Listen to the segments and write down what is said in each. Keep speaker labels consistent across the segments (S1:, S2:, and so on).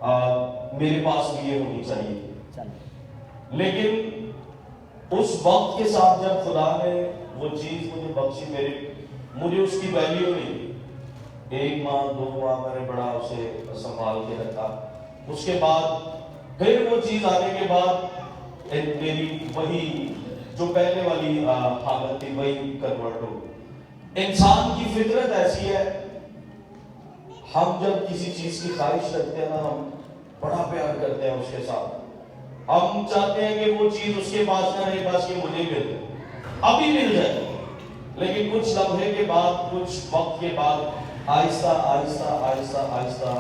S1: میرے پاس بھی یہ ہونی چاہیے. لیکن اس وقت کے ساتھ جب خدا نے وہ چیز مجھے بخشی، مجھے اس کی ویلیو نہیں. 1 ماہ 2 ماہ میں نے بڑا اسے سنبھال کے رکھا. اس کے بعد پھر وہ چیز آنے کے بعد میری وہی جو پہلے والی حالت تھی وہی کنورٹ ہو. انسان کی فطرت ایسی ہے، ہم جب کسی چیز کی خواہش رکھتے ہیں نا، ہم بڑا پیار کرتے ہیں اس کے ساتھ. ہم چاہتے ہیں کہ وہ چیز اس کے پاس نہ رہے، بس کہ مجھے مل جائے، ابھی مل جائے. لیکن کچھ لمحے کے بعد، کچھ وقت کے بعد آہستہ آہستہ آہستہ آہستہ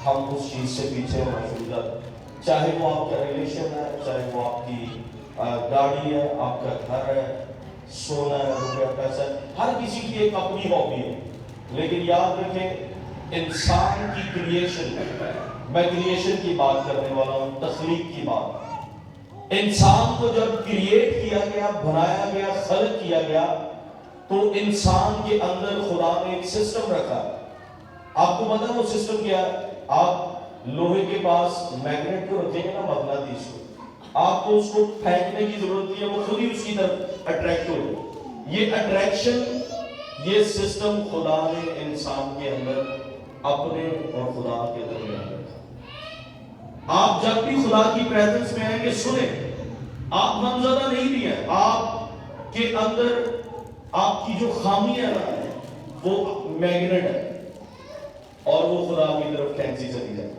S1: ہم اس چیز سے پیچھے ہونا شروع ہو جاتے. چاہے وہ آپ کا ریلیشن ہے، چاہے وہ آپ کی گاڑی ہے، آپ کا گھر ہے، سونا ہے، روپیہ پیسہ ہے. ہر کسی کی ایک اپنی ہابی ہے. لیکن یاد رکھیں، انسان کی کریشن، میں کریشن کی بات کرنے والا ہوں، تخلیق کی بات. انسان کو جب کریٹ کیا گیا، بنایا گیا، خلق کیا گیا، تو انسان کے اندر خدا نے ایک سسٹم رکھا. آپ کو پتا ہے وہ سسٹم کیا ہے؟ آپ لوہے کے پاس میگنیٹ کو رکھیں گے نا، مغناطیس کو، آپ کو اس کو پھینکنے کی ضرورت نہیں ہے، وہ خود ہی اس کی طرف اٹریکٹ ہو. یہ اٹریکشن، یہ سسٹم خدا نے انسان کے اندر اپنے اور خدا کے درمیان رکھا. آپ جب بھی خدا کی پریزنس میں آئیں گے، سنیں، آپ غمزدہ نہیں بھی ہیں. آپ کے اندر آپ کی جو خامی ہے نا، وہ میگنیٹ ہے اور وہ خدا کی طرف کھینچی چلی جائے.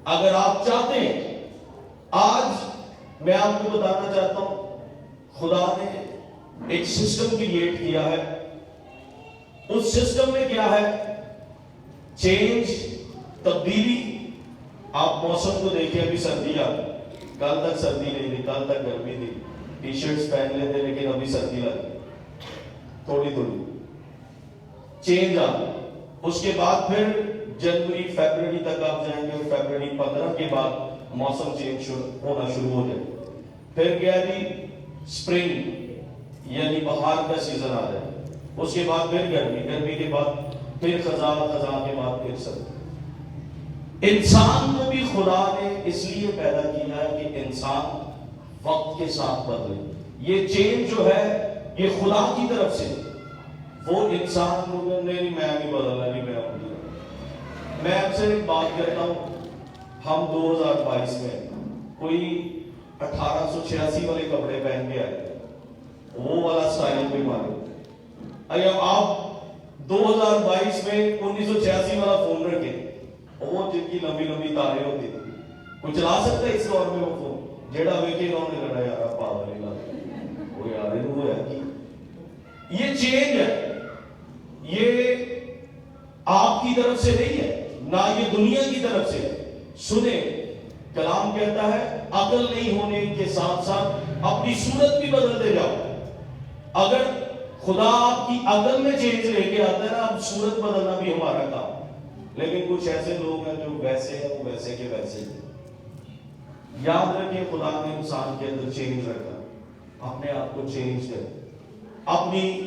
S1: اگر آپ چاہتے ہیں، آج میں آپ کو بتانا چاہتا ہوں، خدا نے ایک سسٹم کریٹ کیا ہے. اس سسٹم میں کیا ہے؟ چینج، تبدیلی. آپ موسم کو دیکھیں، ابھی سردی آ گئی، کل تک سردی نہیں تھی، کل تک گرمی تھی، ٹی شرٹس پہن لیتے، لیکن ابھی سردی لگ گئی تھوڑی تھوڑی. چینج آ گئی. اس کے بعد پھر جنوری فیبرری تک آپ جائیں گے، فیبرری 15 کے بعد موسم چینج ہونا شروع ہو جائے. پھر کیا جی؟ اسپرنگ یعنی بہار کا سیزن آ جائے. اس کے بعد پھر گرمی، گرمی کے بعد پھر خزاں، خزاں کے بعد پھر سردی. انسان کو بھی خدا نے اس لیے پیدا کیا ہے کہ انسان وقت کے ساتھ بدلے. یہ چینج جو ہے یہ خدا کی طرف سے. وہ انسان کو نہیں، میں نہیں بدلنا، نہیں میں ہوں. میں اکثر ایک بات کرتا ہوں، ہم 2022 میں کوئی 1886 والے کپڑے پہن کے آئے، وہ والا سٹائل بھی مارے. اگر آپ 2022 میں 1986 والا فون رکھیں، وہ جن کی لمبی لمبی تاریں ہوتی تھی، کوئی چلا سکتا ہے اس دور میں وہ فون؟ جیڑا ویکے گا انہیں لڑا یارا پاگل ہی لگا، وہ یار وہ ہے کہ یہ چینج ہے. یہ آپ کی طرف سے نہیں ہے، نہ یہ دنیا کی طرف سے. سنیں، کلام کہتا ہے عقل نہیں ہونے کے ساتھ ساتھ اپنی صورت بھی بدلتے جاؤ. اگر خدا آپ کی عقل میں چینج لے کے آتا ہے نا، اب صورت بدلنا بھی ہمارا کام. لیکن کچھ ایسے لوگ ہیں جو ویسے ہیں، وہ ویسے کے ویسے ہیں. یاد رکھیں، خدا نے انسان کے اندر چینج رکھا. اپنے آپ کو چینج کریں، اپنی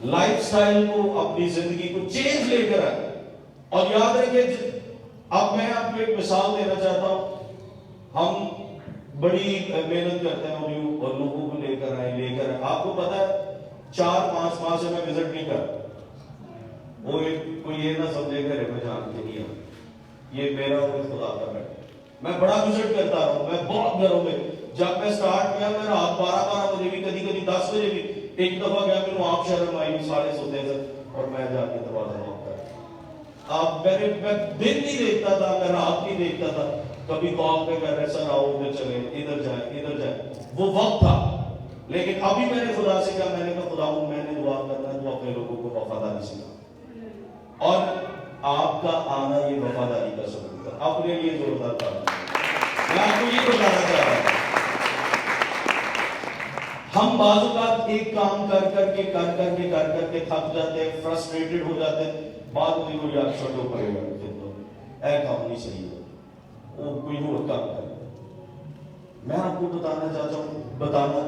S1: لائف سٹائل کو، اپنی زندگی کو چینج لے کر آئے. اور یاد رکھیں، اب میں آپ کو ایک مثال دینا چاہتا ہوں. ہم بڑی محنت کرتے ہیں اور لوگوں کو لے کر آئے. آپ کو پتا ہے 4-5 ماہ سے میں وزٹ نہیں کرتا. وہ کوئی یہ نہ سمجھے گھر میں جان کے نہیں آتا، یہ میرا اور خدا کا بیٹا. میں بڑا وزٹ کرتا رہا ہوں، میں بہت گھروں میں. جب میں سٹارٹ کیا، میں رات 12 بجے بھی، کبھی 10 بجے بھی. ایک دفعہ گیا، میرے آپ شرم آئی، سارے سوتے تھے اور میں جا کے دروازہ لاک کر. آپ میں دن نہیں دیکھتا تھا، میں رات نہیں دیکھتا تھا. کبھی کال پہ کر رہے، سر آؤ ادھر چلے، ادھر جائیں ادھر جائیں. وہ وقت تھا. لیکن ابھی میں نے خدا سے کہا، میں نے کہا خدا میں نے دعا کرنا ہے، تو اپنے لوگوں کو وفاداری سکھا. اور آپ کا آنا یہ وفاداری کا ثبوت ہے. اپنے لیے زوردار تھا. میں آپ کو یہ بتانا چاہ رہا ہوں، ہم بعض اوقات ایک کام کر کر کے تھک جاتے ہیں، فرسٹریٹڈ ہو جاتے ہیں. بعد میں کوئی آپ چھوٹو پڑے گا اے کام نہیں صحیح ہے، وہ کوئی اور کام کرے. میں آپ کو بتانا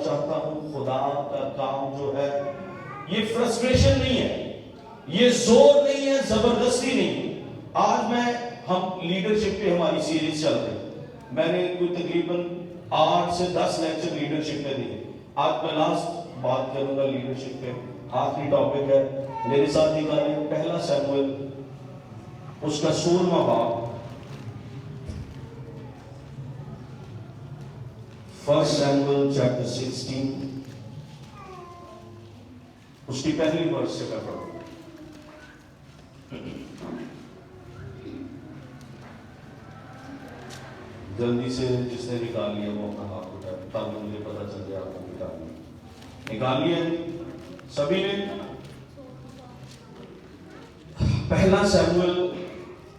S1: چاہتا ہوں خدا کا کام جو ہے یہ فرسٹریشن نہیں ہے، یہ زور نہیں ہے، زبردستی نہیں. آج میں ہم لیڈرشپ پہ ہماری سیریز چل رہی ہے. میں نے کوئی تقریباً 8 سے 10 لیکچر لیڈرشپ پہ دیے. آج میں لاسٹ بات کروں گا لیڈرشپ پہ. آخری ٹاپک ہے. میرے ساتھ نکالیں پہلا سیموئل اس کا 16واں باب. فرسٹ سیموئل چیپٹر 16 اس کی پہلی ورس سے میں پڑھوں. جلدی سے جس نے نکال لیا وہ اپنا ہاتھ اٹھائے تاکہ مجھے پتا چل جائے آپ کو نکال لیا سبھی نے. پہلا سیموئل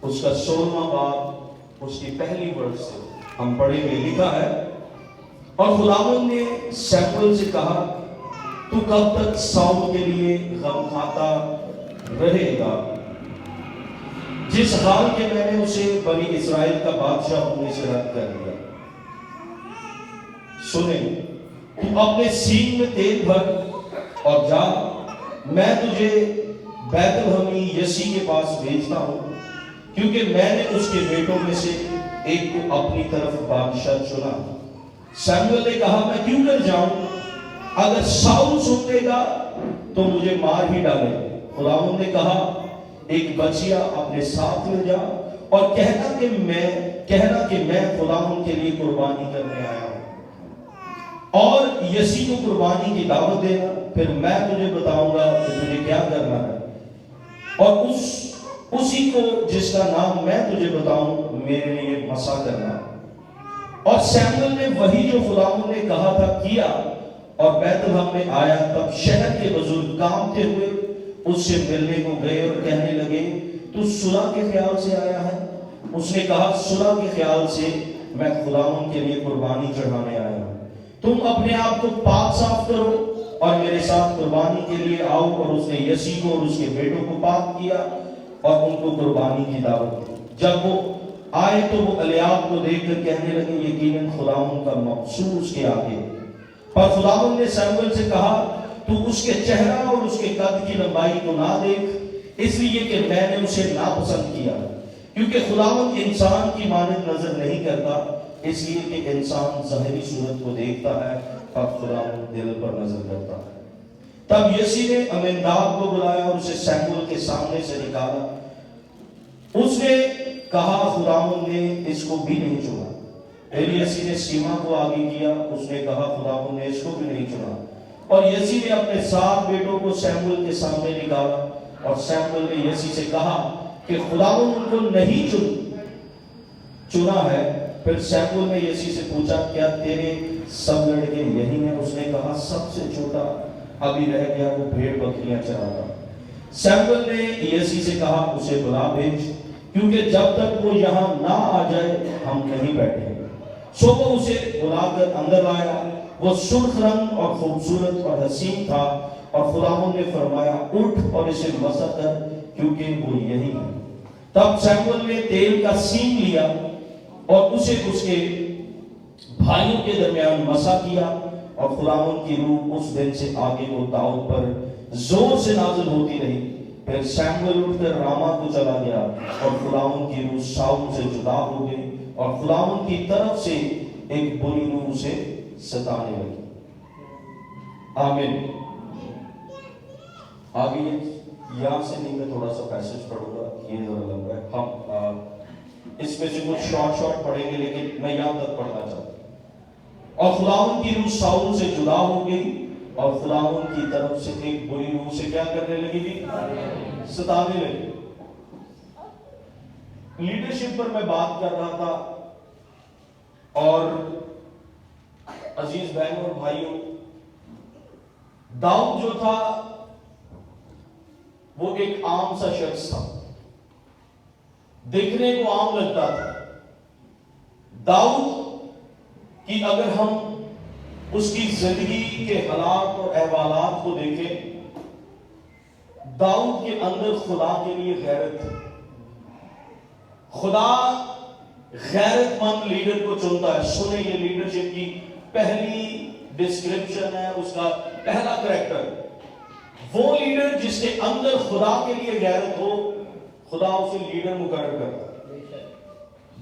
S1: اس کا 16واں باب اس کی پہلی ورس سے ہم پڑھیں گے. لکھا ہے اور خداوند نے سیموئل سے کہا تو کب تک ساؤل کے لیے غم کھاتا رہے گا جس حال کے میں نے اسے بنی اسرائیل کا بادشاہ ہونے سے رد کر دیا. سنیں تو اپنے سینگ میں تیل بھر اور جا میں تجھے بیت الحمی یسی کے پاس بھیجتا ہوں کیونکہ میں نے اس کے بیٹوں میں سے ایک کو اپنی طرف بادشاہ چنا. سیموئل نے کہا میں کیوں کر جاؤں؟ اگر ساؤل سن لے گا تو مجھے مار ہی ڈالے. خداوند نے کہا ایک بچیا اپنے ساتھ لے جا اور کہنا کہ میں خداوند کے لیے قربانی کرنے آیا ہوں اور یسی کو قربانی کی دعوت دینا. پھر میں تجھے بتاؤں گا کہ تجھے کیا کرنا ہے اور اسی کو جس کا نام میں تجھے بتاؤں میرے لیے مسا کرنا. اور سیموئل نے وہی جو خداوند نے کہا تھا کیا اور بیت الحم میں آیا. تب شہر کے بزرگ کانپتے ہوئے اس سے ملنے کو گئے اور کہنے لگے تو صلح کے خیال سے آیا ہے؟ اس نے کہا صلح کے خیال سے میں خداوند کے لیے قربانی چڑھانے آیا ہوں. تم اپنے آپ کو پاک صاف کرو اور میرے ساتھ قربانی کے لیے آؤ. اور اس نے یسی کو اور اس کے بیٹوں کو پاک کیا اور ان کو قربانی کی دعوت دی. جب وہ آئے تو وہ الیاب کو دیکھ کر کہنے لگے یقیناً خداوند کا مقصود اس کے آگے. پر خداوند نے سیموئل سے کہا تو اس کے چہرہ اور اس کے قد کی لمبائی کو نہ دیکھ اس لیے کہ میں نے اسے ناپسند کیا. کیونکہ خداوند انسان کی مانند نظر نہیں کرتا اس لیے کہ انسان ظاہری صورت کو دیکھتا ہے اور خداوند دل پر نظر کرتا ہے. تب یسی نے امیناداب کو بلایا اور اسے سیموئل کے سامنے سے نکالا. اس نے کہا خداوند نے اس کو بھی نہیں چنا. پھر یسی نے سیما کو آگے کیا. اس نے کہا خداوند نے اس کو بھی نہیں چنا. اور یسی نے اپنے 7 بیٹوں کو سیموئل کے سامنے نکالا. اور سیموئل نے یسی سے کہا کہ خداوند ان کو نہیں چنا ہے. پھر سیموئل نے یسی سے پوچھا کیا تیرے سب لڑکے یہی ہیں؟ اس نے کہا سب سے چھوٹا ابھی رہ گیا وہ بھیڑ بکریاں چراتا. سیموئل نے یسی سے کہا اسے بلا بھیج کیونکہ جب تک وہ یہاں نہ آ جائے ہم نہیں بیٹھیں. سو وہ اسے بلا کر اندر آیا. وہ سرخ رنگ اور خوبصورت اور حسین تھا اور خداوند نے فرمایا اٹھ اور اسے مسح کر کیونکہ وہ یہی ہے. تب سیموئل نے تیل کا سین لیا اور اسے اس کے بھائیوں کے درمیان مسح کیا. اور خداوند کی روح اس دن سے آگے وہ داؤد پر زور سے نازل ہوتی رہی. پھر سیموئل اٹھ کر راما کو چلا گیا اور خداوند کی روح ساؤل سے جدا ہو گئی اور خداوند کی طرف سے ایک بری روح اسے ستانے لگی. آمین. آگے یہاں سے نہیں میں تھوڑا سا پیسج پڑھوں گا یہ ذرا لمبا ہے. ہم اس میں سے کچھ شارٹ پڑھیں گے لیکن میں یہاں تک پڑھنا چاہتا ہوں. اور خداوند کی روح ساؤل سے جدا ہو گئی اور خداوند کی طرف سے ایک بری روح سے کیا کرنے لگی تھی؟ ستانے لگی. لیڈرشپ پر میں بات کر رہا تھا اور عزیز بہنوں اور بھائیوں داؤد جو تھا وہ ایک عام سا شخص تھا. دیکھنے کو عام لگتا تھا. داؤد کہ اگر ہم اس کی زندگی کے حالات اور احوالات کو دیکھیں داؤد کے اندر خدا کے لیے غیرت تھی. خدا غیرت مند لیڈر کو چنتا ہے. سنیں یہ لیڈرشپ کی پہلی ڈسکرپشن ہے, اس کا پہلا کریکٹر. وہ لیڈر جس کے اندر خدا کے لیے غیرت ہو خدا اسے لیڈر مقرر کرتا ہے.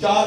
S1: 4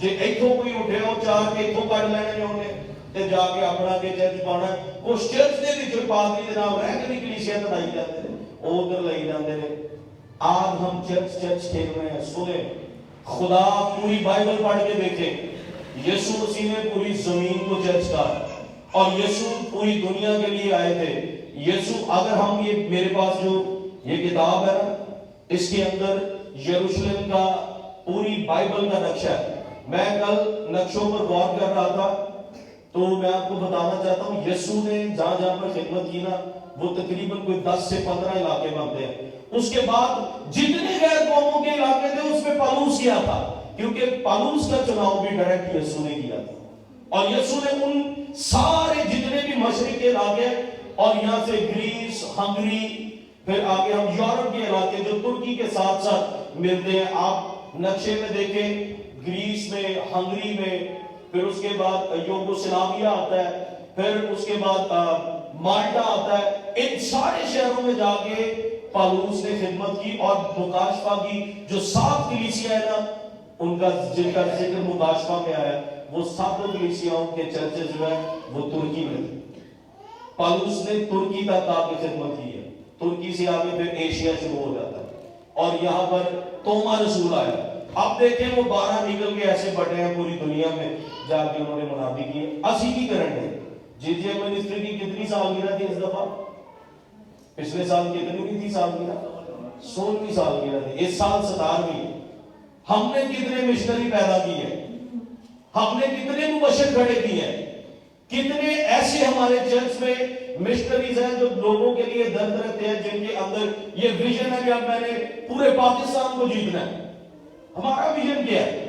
S1: جے ایتھوں کوئی اٹھے ہو چاہ کے ایتھوں کٹ لینے نے تے جا کے اپنا کے چرچ پانا کچھ چرچ دے وچ پادری دے نام رہ کے بھی کلیسیا تڑائی جاندے نے او ادھر لئی جاندے نے. آج ہم چرچ کھیل رہے ہیں. سنیں خدا پوری بائبل پڑھ کے دیکھیں یسوع مسیح نے پوری زمین کو چرچ کہا اور یسوع پوری دنیا کے لیے آئے تھے. یسوع اگر ہم یہ میرے پاس جو یہ کتاب ہے نا اس کے اندر یروشلم کا پوری بائبل کا نقشہ ہے. میں کل نقشوں پر غور کر رہا تھا تو میں آپ کو بتانا چاہتا ہوں یسوع نے جہاں جہاں پر خدمت کی نا وہ تقریباً کوئی 10 سے 15 علاقے بنتے ہیں. اس کے بعد جتنے غیر قوموں کے علاقے تھے اس میں پالوس کیا تھا کیونکہ پالوس کا چناؤ بھی ڈائریکٹ یسوع نے کیا تھا. اور یسوع نے ان سارے جتنے بھی مشرق کے علاقے اور یہاں سے گریس ہنگری پھر آگے ہم یورپ کے علاقے جو ترکی کے ساتھ ساتھ ملتے ہیں آپ نقشے میں دیکھیں گریس میں ہنگری میں پھر اس کے بعد یوگوسلاویا آتا ہے پھر اس کے بعد مالٹا آتا ہے. ان سارے شہروں میں جا کے پالوس نے خدمت کی اور مکاشفہ کی جو 7 کلیسیا ہے نا ان کا جن کا ذکر مکاشفہ میں آیا وہ 7 کلیسیاؤں کے چرچز جو ہے وہ ترکی میں تھے. پالوس نے ترکی تک آ کے خدمت کی ہے. ترکی سے آگے پھر ایشیا شروع ہو جاتا ہے اور یہاں پر توما رسول آیا. اب دیکھیں وہ 12 نکل کے ایسے بٹے ہیں پوری دنیا میں جا کے انہوں نے منادی کی ہے. اسی کی کرنٹ ہے جی منسٹری کی کتنی سالگرہ تھی اس دفعہ پچھلے سال کتنی تھی سالگرہ 16ویں سالگرہ تھی. اس سال 17ویں. ہم نے کتنے مشنری پیدا کی ہیں ہم نے کتنے مبشر کھڑے کیے ہیں کتنے ایسے ہمارے چرچ میں مشنریز ہیں جو لوگوں کے لیے درد رکھتے ہیں جن کے اندر یہ ویژن ہے کہ اب میں نے پورے پاکستان کو جیتنا ہے. ہمارا ویژن کیا ہے؟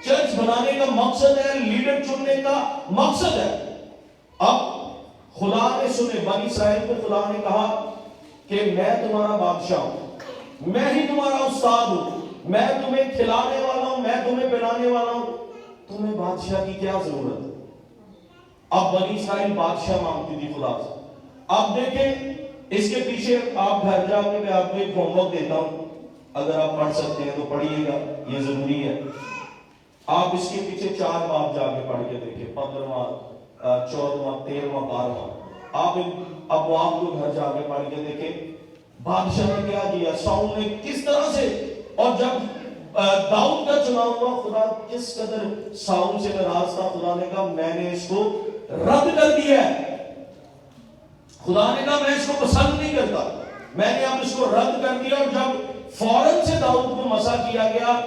S1: چرچ بنانے کا مقصد ہے لیڈر چننے کا مقصد ہے. اب خدا نے سنے بنی اسرائیل کو خدا نے کہا کہ میں تمہارا بادشاہ ہوں میں ہی تمہارا استاد ہوں میں تمہیں کھلانے والا ہوں میں تمہیں پلانے والا ہوں تمہیں بادشاہ کی کیا ضرورت ہے. اب بنی اسرائیل بادشاہ مانگتی تھی خدا سے. اب دیکھیں اس کے پیچھے آپ گھر جا کے میں آپ کو ایک ہوم ورک دیتا ہوں اگر آپ پڑھ سکتے ہیں تو پڑھیے گا یہ ضروری ہے. آپ اس کے پیچھے 4 باب جا کے پڑھ کے دیکھیں 15واں 14واں 13واں 12واں. آپ ابواب کو گھر جا کے پڑھ کے دیکھیں بادشاہ نے کیا کیا ساؤل نے کس طرح سے اور جب داؤد کا چناؤ ہوا خدا کس قدر ساؤل سے ناراض تھا. خدا نے کہا میں نے اس کو رد کر دیا ہے. خدا نے کہا میں اس کو پسند نہیں کرتا میں نے اب اس کو رد کر دیا. اور جب فوراً سے داؤد کو مسا کیا گیا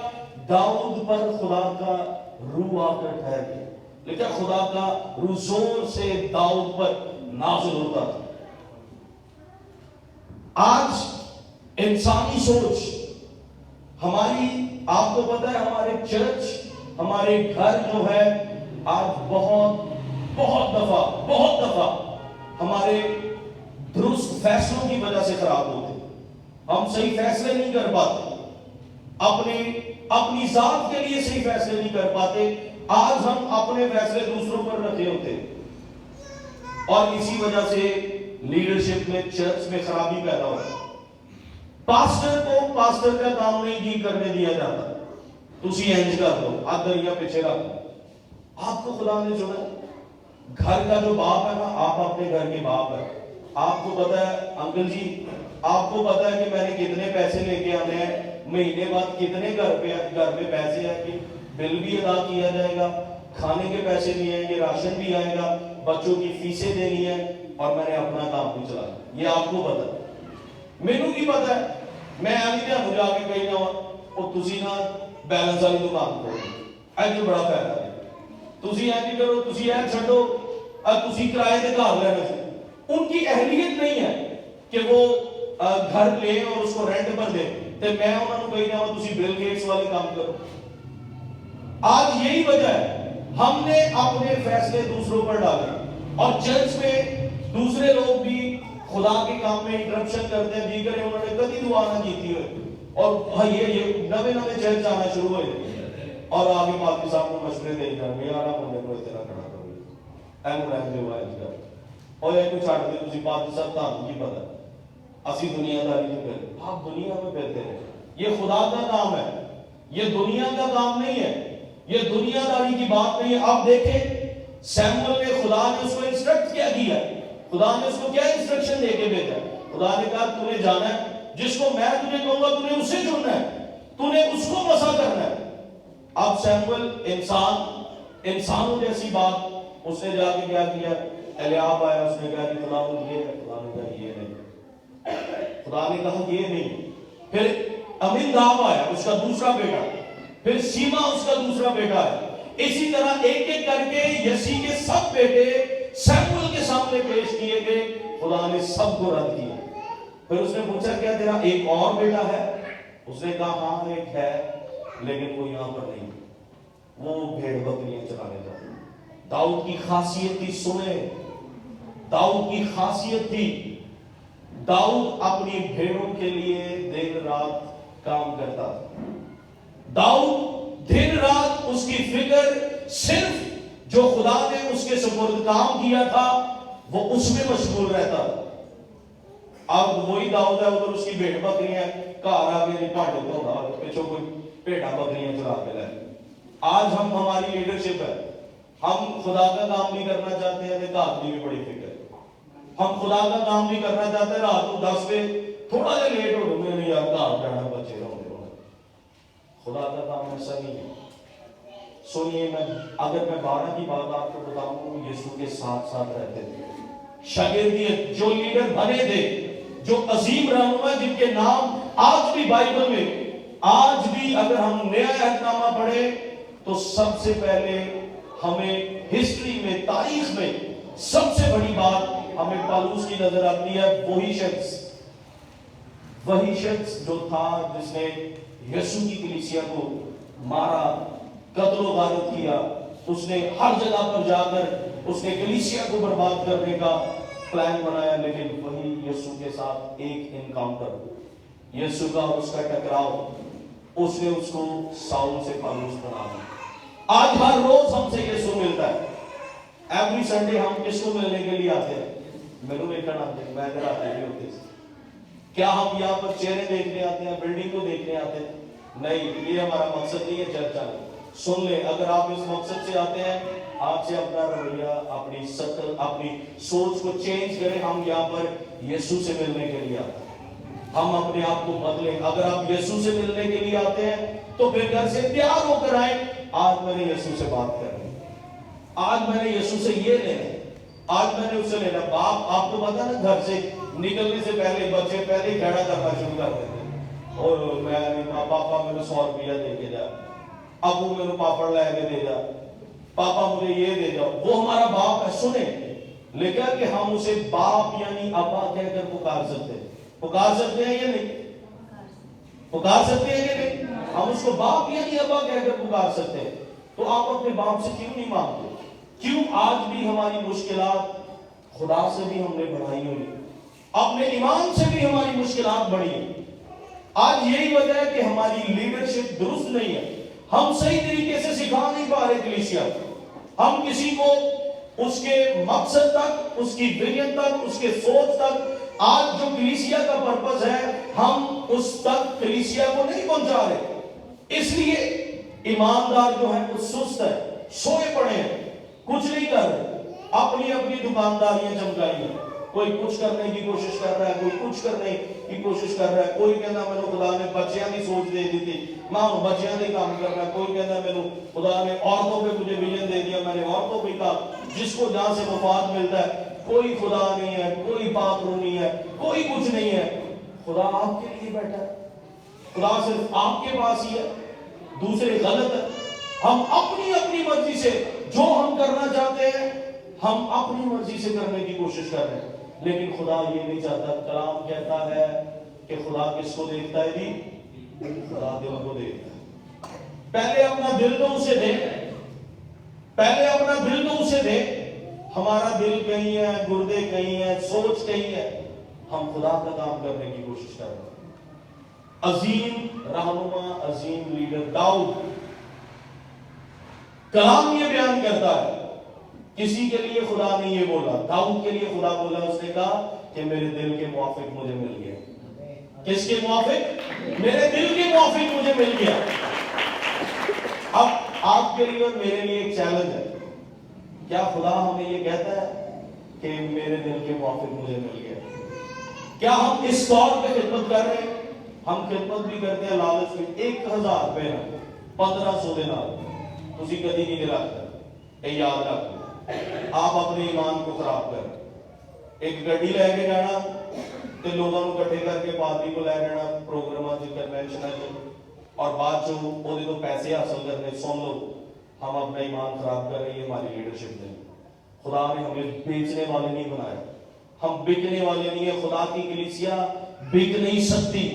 S1: داؤد پر خدا کا روح آ کر ٹھہر گیا. لیکن خدا کا روح زور سے داؤد پر نازل ہوتا تھا. آج انسانی سوچ ہماری آپ کو پتا ہے ہمارے چرچ ہمارے گھر جو ہے آج بہت دفعہ ہمارے درست فیصلوں کی وجہ سے خراب ہوتے. ہم صحیح فیصلے نہیں کر پاتے اپنی ذات کے لیے صحیح فیصلے نہیں کر پاتے. آج ہم اپنے فیصلے دوسروں پر رکھے ہوتے اور اسی وجہ سے لیڈرشپ میں چرچ میں خرابی پیدا ہوتی. پاسٹر کو پاسٹر کا کام نہیں جی کرنے دیا جاتا تسی انج کر دو دریا پیچھے رکھ دو. آپ کو خدا نے چنا گھر کا جو باپ ہے نا آپ اپنے گھر کے باپ ہے. آپ کو پتا ہے انکل جی آپ کو پتا ہے کہ میں نے کتنے پیسے لے کے آنے ہیں مہینے بعد کتنے گھر میں پیسے ہیں کہ بل بھی ادا کیا جائے گا کھانے کے پیسے بھی آئیں گے راشن بھی آئے گا بچوں کی فیسیں دینی ہے اور میں نے اپنا کام بھی چلایا. یہ آپ کو پتا ہے مینوں کی پتا ہے میں آنی تھانوں جا کے کہی جاواں او تسی نا بیلنس والی دکان کھولو اج بڑا فائدہ ہے تسی اینج کرو تسی اے چھڈو تسی کرائے تے گھر لینا سی. ان کی اہلیت نہیں ہے کہ وہ گھر لیں اور اس کو رینٹ پر دیں تے میں انہاں نوں کہی جاواں تسی بل گیٹس والے کام کرو. آج یہی وجہ ہے ہم نے اپنے فیصلے دوسروں پر ڈالے اور چرچ میں دوسرے لوگ بھی خدا کے کام میں انٹرپشن کرتے ہیں دیگر انہوں نے کبھی دعا نہ کیتی ہوئے اور یہ نوے چرچ آنا شروع ہوئے اور آگے پادری صاحب کو مشورے دے کر یار آپ نے کو اتنا کھڑا کرو اینو رہ دے ہوا ہے اور یہ کو چھاڑ دے تسی پادری صاحب تھانوں کی پتہ اسی دنیا داری جو کرے آپ دنیا میں پھرتے ہیں. یہ خدا کا کام ہے یہ دنیا کا کام نہیں ہے. یہ دنیا داری کی بات نہیں ہے. اب دیکھیں سیموئل نے خدا نے اس کو انسٹرکٹ کیا دیا, خدا نے اس کو کیا انسٹرکشن دے کے بھیجا. خدا نے کہا تو نے جانا ہے, جس کو میں تجھے کہوں گا تو نے اسے چننا ہے, تو نے اس کو مسا کرنا ہے. اب سیموئل انسانوں جیسی بات, اس نے جا کے کیا کیا, الیاب آیا, اس نے کہا کہ خدا یہ ہے, خدا نے کہا یہ نہیں, خدا نے کہا یہ نہیں. پھر امیناداب آیا, اس کا دوسرا بیٹا, پھر سیما اس کا دوسرا بیٹا ہے. اسی طرح ایک ایک کر کے یسی کے سب بیٹے سیموئل کے سامنے پیش کیے گئے, خدا نے سب کو رد کیا. پھر اس نے پوچھا کیا تیرا ایک اور بیٹا ہے؟ اس نے کہا ہاں ایک ہے, لیکن وہ یہاں پر نہیں, وہ بھیڑ بکریاں چرانے جاتے. داؤد کی خاصیت تھی, سنیں, داؤد کی خاصیت تھی, داؤد اپنی بھیڑوں کے لیے دن رات کام کرتا تھا. داؤد دن رات اس کی فکر صرف جو خدا نے اس کے سپرد کام کیا تھا وہ اس میں مشغول رہتا تھا. اب وہی داؤد ہے, ادھر اس کی بھیڑ بکریاں گھر آ کے پاٹے دھوتا, پیچھوں کوئی بھیڑا بکریاں چرا کے لائے. آج ہماری لیڈرشپ ہے, ہم خدا کا کام بھی کرنا چاہتے ہیں, گھر کی بھی بڑی فکر ہے. ہم خدا کا کام بھی کرنا چاہتے ہیں, رات کو 10 بجے تھوڑا جا لیٹ ہو گئے نہیں یار گھر جانا, بچے رہو. خدا کا کام ایسا نہیں ہے. سنیے, اگر میں 12 کی بات آپ کو بتاؤں, یسوع کے ساتھ ساتھ رہتے تھے. شاگردیت جو لیڈر بنے تھے, جو عظیم رہنما جن کے نام آج بھی بائبل میں, آج بھی اگر ہم نیا عہد نامہ پڑھیں تو سب سے پہلے ہمیں ہسٹری میں, تاریخ میں سب سے بڑی بات ہمیں پالوس کی نظر آتی ہے. وہی شخص جو تھا جس نے یسوع کی کلیسیا کو مارا, قتل و غارت کیا. اس نے ہر جگہ پر جا کر اس نے کلیسیا کو برباد کرنے کا پلان بنایا, لیکن وہی یسوع کے ساتھ ایک انکاؤنٹر, یسوع کا اور اس کا ٹکراؤ, اس نے اس کو ساؤل سے پالوس بنا دیا. آج ہر روز ہم سے یسوع ملتا ہے. ایوری سنڈے ہم کس کو ملنے کے لیے آتے ہیں؟ میرے ویکن آتے ہیں, میں ادھر آتے بھی ہوتے. کیا ہم یہاں پر چہرے دیکھنے آتے ہیں, بلڈنگ کو دیکھنے آتے ہیں؟ نہیں, یہ ہمارا مقصد نہیں ہے چرچ آنے. سن لیں, اگر آپ اس مقصد سے آتے ہیں, آپ سے اپنا رویہ, اپنی شکل, اپنی سوچ کو چینج کریں. ہم یہاں پر یسوع سے ملنے کے لیے آتے ہیں, ہم اپنے آپ کو بدلیں. اگر آپ یسوع سے ملنے کے لیے آتے ہیں تو پھر گھر سے تیار ہو کر آئیں, آج میں نے یسوع سے بات کرنی, آج میں نے یسوع سے یہ لینا, آج میں نے اس سے لینا. باپ آپ کو پتا نا, گھر سے نکلنے سے پہلے بچے پہلے ہی کھڑا کرنا شروع کر دیتے ہیں, اور میں پاپا میرے 100 روپیہ دے کے جا, ابو میرے پاپڑ لے کے دے جا, پاپا مجھے یہ دے جاؤ. وہ ہمارا باپ ہے. سنیں, لیکن کہ ہم اسے باپ یعنی ابا کہہ کر پکار سکتے ہیں. پکار سکتے ہیں یا نہیں؟ پکار سکتے ہیں یا نہیں؟ ہم اس کو باپ یعنی ابا کہہ کر پکار سکتے ہیں. تو آپ اپنے باپ سے کیوں نہیں مانگتے؟ کیوں آج بھی ہماری مشکلات خدا سے بھی ہم نے بڑھائی ہوئی, اپنے ایمان سے بھی ہماری مشکلات بڑھی ہیں. آج یہی وجہ ہے کہ ہماری لیڈرشپ درست نہیں ہے. ہم صحیح طریقے سے سکھا نہیں پا رہے کلیسیا. ہم کسی کو اس کے مقصد تک, اس کی ویژن تک, اس کے سوچ تک, آج جو کلیسیا کا پرپس ہے, ہم اس تک کلیسیا کو نہیں پہنچا رہے. اس لیے ایماندار جو ہے وہ سست ہے, سوئے پڑے ہیں, کچھ نہیں کر رہے, اپنی اپنی دکانداریاں چمکائی ہیں. کوئی کچھ کرنے کی کوشش کر رہا ہے, کوئی کچھ کرنے کی کوشش کر رہا ہے. کوئی کہنا میں نے خدا نے بچیاں کی سوچ دے دی تھی, میں ہوں بچیاں نہیں کام کر رہا ہے. کوئی کہنا میں نے خدا نے عورتوں پہ مجھے ویژن دے دیا, میں نے عورتوں پہ کہا, جس کو جہاں سے مفاد ملتا ہے. کوئی خدا نہیں ہے, کوئی پاک روح نہیں ہے, کوئی کچھ نہیں ہے. خدا آپ کے لیے بیٹھا ہے, خدا صرف آپ کے پاس ہی ہے, دوسرے غلط ہے. ہم اپنی اپنی مرضی سے جو ہم کرنا چاہتے ہیں, ہم اپنی مرضی سے کرنے کی کوشش کر رہے ہیں. لیکن خدا یہ نہیں چاہتا. کلام کہتا ہے کہ خدا کس کو دیکھتا ہے جی؟ خدا دل کو دیکھتا ہے. پہلے اپنا دل تو اسے دے, پہلے اپنا دل تو اسے دے. ہمارا دل کہیں ہے, گردے کہیں ہے, سوچ کہیں ہے, ہم خدا کا کام کرنے کی کوشش کر رہے ہیں. عظیم رہنما, عظیم لیڈر داؤد, کلام یہ بیان کرتا ہے, کسی کے لیے خدا نے یہ بولا, داؤد کے لیے خدا بولا. اس نے کہا کہ میرے دل کے موافق مجھے مل گیا. کس کے موافق؟ میرے دل کے موافق مجھے مل گیا. اب آپ کے لیے اور میرے لیے ایک چیلنج ہے. کیا خدا ہمیں یہ کہتا ہے کہ میرے دل کے موافق مجھے مل گیا؟ کیا ہم اس طور پہ خدمت کر رہے ہیں؟ ہم خدمت بھی کرتے ہیں لالچ میں. 1000 روپے 1500 دینا تسی کدی نہیں دلا کر یاد رکھ. آپ اپنے ایمان کو خراب کر. ایک گڈی لے کے جانا تے لوگوں کو اکٹھے کر کے پادری کو لے جانا پروگراماں تے کنونشناں تے اور بعد چوں اودے تو پیسے حاصل کرنے. سن لو ہم اپنا ایمان خراب کر رہے ہیں. ہماری لیڈرشپ نہیں. خدا نے ہمیں بیچنے والے نہیں بنایا. ہم بکنے والے نہیں ہیں. خدا کی کلیسیا بک نہیں سکتی.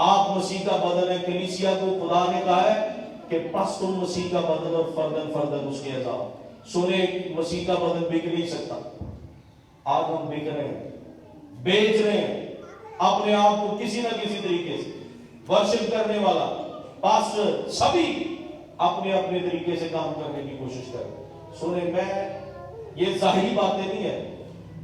S1: آپ مسیح کا بدن ہے. کلیسیا کو خدا نے کہا ہے کہ پس تم مسیح کا بدن اور فردن فردن اس کے اعضاء. سنے مسیح کا بدن بک نہیں سکتا. آج ہم بک رہے ہیں, بیچ رہے ہیں اپنے آپ کو کسی نہ کسی طریقے سے. ورشپ کرنے والا پاسٹر سبھی اپنے اپنے طریقے سے کام کرنے کی کوشش کریں. سنے میں یہ ظاہری باتیں نہیں ہے.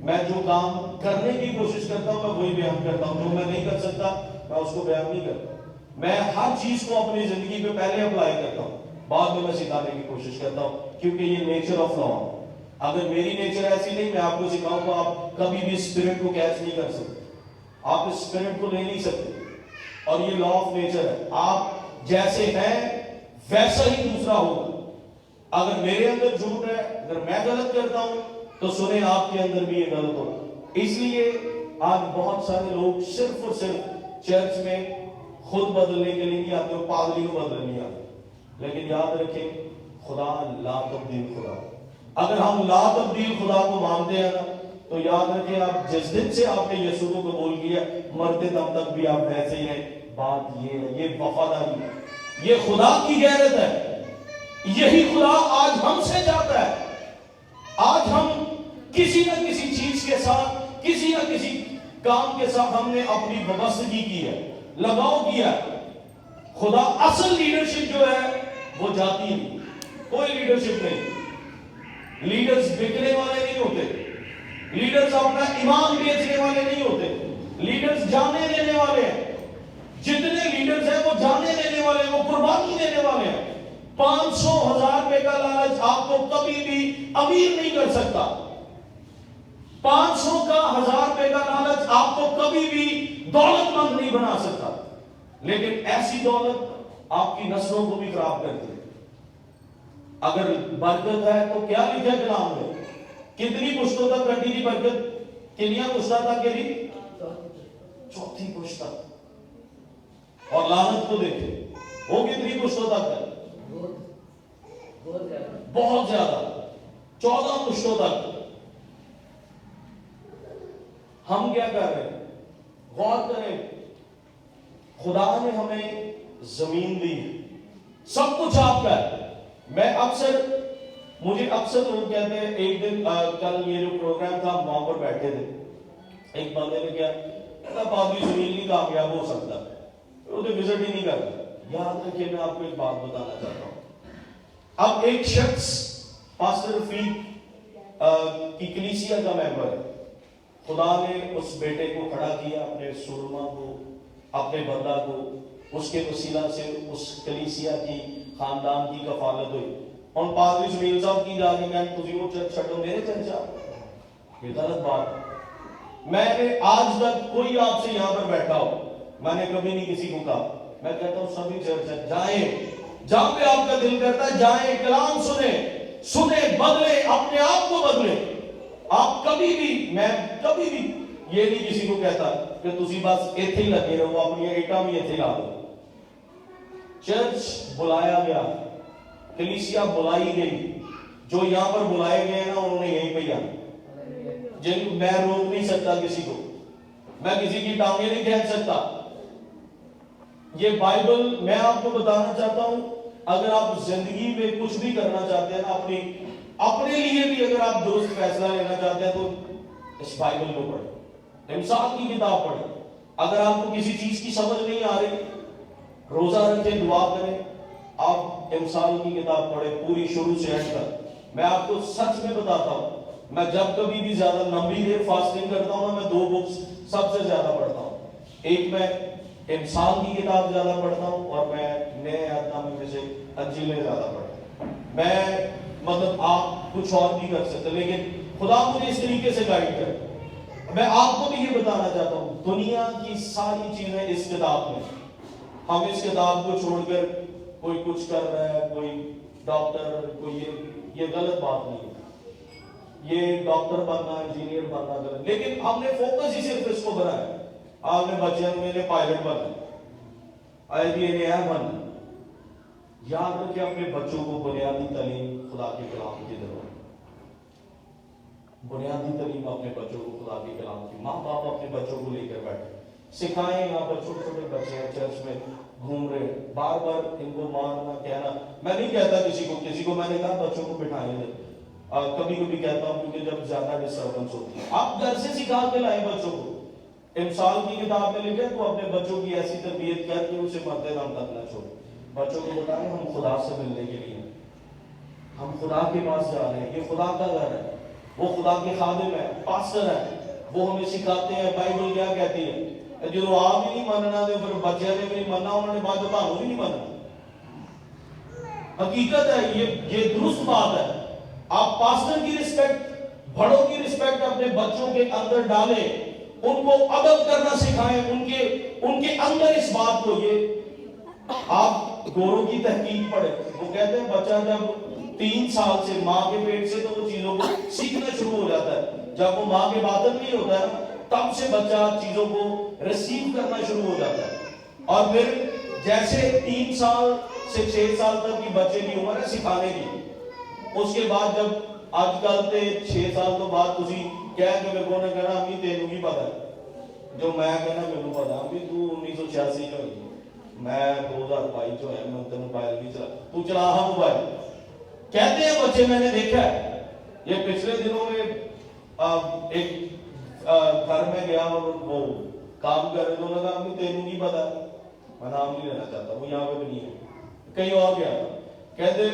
S1: میں جو کام کرنے کی کوشش کرتا ہوں میں وہی بیان کرتا ہوں. جو میں نہیں کر سکتا میں اس کو بیان نہیں کرتا. میں ہر چیز کو اپنی زندگی پہ پہلے اپلائی کرتا ہوں, بعد میں سکھانے کی کوشش کرتا ہوں, کیونکہ یہ نیچر آف لا. اگر میری نیچر ایسی نہیں, میں آپ کو سکھاؤں تو آپ کبھی بھی اسپرٹ کو کیچ نہیں کر سکتے. آپ اسپرٹ کو لے نہیں سکتے. اور یہ لا آف نیچر ہے. آپ جیسے ہیں ویسا ہی دوسرا ہوگا. اگر میرے اندر جھوٹ ہے, اگر میں غلط کرتا ہوں تو سنیں آپ کے اندر بھی یہ غلط ہوگا. اس لیے آج بہت سارے لوگ صرف اور صرف چرچ میں خود بدلنے کے لیے نہیں آتے, وہ پادری کو بدلنے نہیں آتے. لیکن یاد رکھیں خدا لا تبدیل خدا. اگر ہم لا تبدیل خدا کو مانتے ہیں نا تو یاد رکھیں آپ جس دن سے آپ نے یسوع کو قبول کیا مرتے دم تک بھی آپ ویسے ہی ہیں. بات یہ ہے, یہ وفاداری ہے, یہ خدا کی غیرت ہے. یہی خدا آج ہم سے چاہتا ہے. آج ہم کسی نہ کسی چیز کے ساتھ, کسی نہ کسی کام کے ساتھ ہم نے اپنی وابستگی کی ہے, لگاؤ کیا ہے. خدا اصل لیڈرشپ جو ہے وہ جاتی نہیں. کوئی لیڈرشپ نہیں. لیڈرز بکنے والے نہیں ہوتے. لیڈرز اپنا ایمان بیچنے والے نہیں ہوتے. لیڈرز جانے دینے والے ہیں. جتنے لیڈرز ہیں وہ جانے دینے والے ہیں, وہ قربانی دینے والے ہیں. 500,000 روپے کا لالچ آپ کو کبھی بھی امیر نہیں کر سکتا. 500 کا 1000 روپے کا لالچ آپ کو کبھی بھی دولت مند نہیں بنا سکتا. لیکن ایسی دولت آپ کی نسلوں کو بھی خراب کرتی ہے. اگر برکت ہے تو کیا لکھا ہے کلام میں؟ کتنی پشتوں تک کٹی تھی برکت؟ کنیا پشتہ تک گری؟ 4 پشت تک. اور لعنت کو دیکھیں وہ کتنی پشتوں تک ہے؟ بہت زیادہ, 14 پشتوں تک. ہم کیا کر رہے ہیں؟ غور کریں. خدا نے ہمیں زمین دی, سب کچھ آپ کا ہے. مجھے اکثر لوگ کہتے ہیں, ایک دن کل یہ جو پروگرام تھا وہاں پر بیٹھے تھے, ایک بندے نے کہا پادری زمین نہیں کامیاب ہو سکتا, اسے وزٹ ہی نہیں کرتا. یاد رکھیے میں آپ کو ایک بات بتانا چاہتا ہوں. اب ایک شخص پاسٹر رفیق کی کلیسیا کا ممبر ہے. خدا نے اس بیٹے کو کھڑا کیا, اپنے سرما کو, اپنے بندہ کو, اس کے وسیلہ سے اس کلیسیا کی خاندان کی کفالت ہوئی. اور پادری سمیل صاحب کی جا کے میں تجھے وہ چرچ چھڑو میرے چرچ آ, یہ غلط بات ہے. میں نے آج تک کوئی آپ سے یہاں پر بیٹھا ہو میں نے کبھی نہیں کسی کو کہا. میں کہتا ہوں سبھی چرچ جائیں جہاں پہ آپ کا دل کرتا ہے, جائیں, کلام سنیں, بدلیں, اپنے آپ کو بدلیں. آپ کبھی بھی, میں کبھی بھی یہ نہیں کسی کو کہتا کہ تسی بس ایتھے ہی لگے رہو, اپنی ایٹاں بھی ایتھے لا دو. چرچ بلایا گیا, کلیسیا بلائی گئی. جو یہاں پر بلائے گئے ہیں نا انہوں نے یہیں پہ آنا. جن میں روک نہیں سکتا کسی کو, میں کسی کی ٹانگیں نہیں کھینچ سکتا. یہ بائبل میں آپ کو بتانا چاہتا ہوں. اگر آپ زندگی میں کچھ بھی کرنا چاہتے ہیں نا, اپنے لیے بھی اگر آپ درست فیصلہ لینا چاہتے ہیں تو اس بائبل کو پڑھیں, امثال کی کتاب پڑھیں. اگر آپ کو کسی چیز کی سمجھ نہیں آ رہی, روزہ رکھیں, دعا کریں, آپ امثال کی کتاب پڑھیں پوری شروع سے اینڈ تک. میں آپ کو سچ میں بتاتا ہوں, میں جب کبھی بھی زیادہ لمبی دیر فاسٹنگ کرتا ہوں نا, میں 2 بکس سب سے زیادہ پڑھتا ہوں. ایک میں امثال کی کتاب زیادہ پڑھتا ہوں اور میں نئے عہد نامے میں سے انجیلیں زیادہ پڑھتا ہوں. میں مطلب آپ کچھ اور بھی کر سکتے، لیکن خدا مجھے اس طریقے سے گائیڈ کرے۔ میں آپ کو بھی یہ بتانا چاہتا ہوں، دنیا کی ساری چیزیں اس کتاب میں، ہم اس کتاب کو چھوڑ کر کوئی کچھ کر رہا ہے، کوئی ڈاکٹر، کوئی یہ غلط بات نہیں ہے، یہ ڈاکٹر بننا، انجینئر بننا غلط، لیکن ہم نے فوکس ہی صرف اس کو بنایا ہے۔ آپ نے بچے میں نے پائلٹ بننا ہے، IBA بننا۔ یاد رکھیں اپنے بچوں کو بنیادی تعلیم خدا کے کلام کی ضرورت، بنیادی تعلیم اپنے بچوں کو خدا کے کلام کی، ماں باپ اپنے بچوں کو لے کر بیٹھے سکھائیں۔ یہاں پر چھوٹے چھوٹے بچے ہیں چرچ میں گھوم رہے ہیں، بار بار ان کو مارنا کہنا، میں نہیں کہتا کسی کو میں نے کہا بچوں کو بٹھائیں گے، کبھی کبھی کہتا ہوں کیونکہ جب زیادہ ڈسٹربنس ہوتی ہے، آپ گھر سے سکھا کے لائیں بچوں کو۔ امثال کی کتاب میں لکھے تو اپنے بچوں کی ایسی تربیت کر کے اسے مرتے دم تک نہ چھوڑیں۔ بچوں کو بتائیں ہم خدا سے ملنے کے لیے، ہم خدا کے پاس جا رہے ہیں، یہ خدا کا گھر ہے، وہ خدا کے خادم ہے، پاسٹر ہے، وہ ہمیں سکھاتے ہیں بائبل کیا کہتی ہے۔ جو آپ ہی نہیں ماننا تو پھر بچے نے بھی نہیں ماننا، انہوں نے بات تو بھی نہیں ماننا۔ حقیقت ہے، یہ درست بات ہے۔ آپ پاسٹر کی رسپیکٹ، بڑوں کی رسپیکٹ اپنے بچوں کے اندر ڈالیں، ان کو ادب کرنا سکھائیں، ان کے اندر اس بات کو۔ یہ آپ گوروں کی تحقیق پڑھیں، وہ کہتے ہیں بچہ جب 3 سال سے ماں کے پیٹ سے تو وہ چیزوں کو سیکھنا شروع ہو جاتا ہے، جب وہ ماں کے باطن میں ہوتا ہے تب سے بچہ چیزوں کو ریسیو کرنا شروع ہو جاتا ہے، اور پھر جیسے 3 سال سے 6 سال تک کی بچے کی عمر ہے سکھانے کی، اس کے بعد جب آج کل تے 6 سال تو بعد تسی کہہ کے میرے کو نے کہنا امی تینوں کی پتا ہے، جو میں کہنا میرے پتا امی تو 1986 جو ہوئی میں 2022 جو ہے میں موبائل بھی چلا، تو چلا ہاں موبائل کہتے ہیں بچے۔ میں نے دیکھا ہے یہ پچھلے دنوں میں ایک گھر میں گیا اور وہ کام کر رہے تھے، انہوں نے کہا امی تینوں کی پتا ہے، میں نام نہیں لینا چاہتا، وہ یہاں پہ بھی نہیں ہے، کہیں اور گیا تھا، کہتے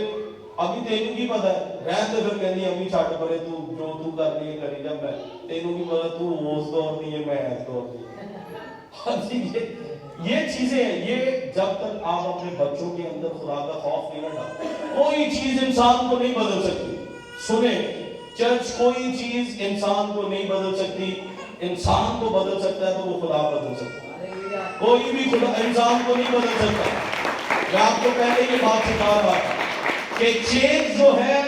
S1: ابھی تینوں کی پتا ہے، رہن تو پھر کہنی امی چھاٹ پڑے تو جو تو کر رہی ہے کری جب میں تینوں کی پتا تو اس دور نہیں ہے میں اس دور نہیں ہے۔ یہ چیزیں ہیں، یہ جب تک آپ اپنے بچوں کے اندر خدا کا خوف نہیں ڈالتے کوئی چیز انسان کو نہیں بدل سکتی۔ سنیں چرچ، کوئی چیز انسان کو نہیں بدل سکتی، انسان کو بدل سکتا ہے تو وہ خدا بدل سکتا ہے، کوئی بھی خدا انسان کو نہیں بدل سکتا۔ میں آپ کو پہلے یہ بات سکھا رہا تھا کہ چینج جو ہے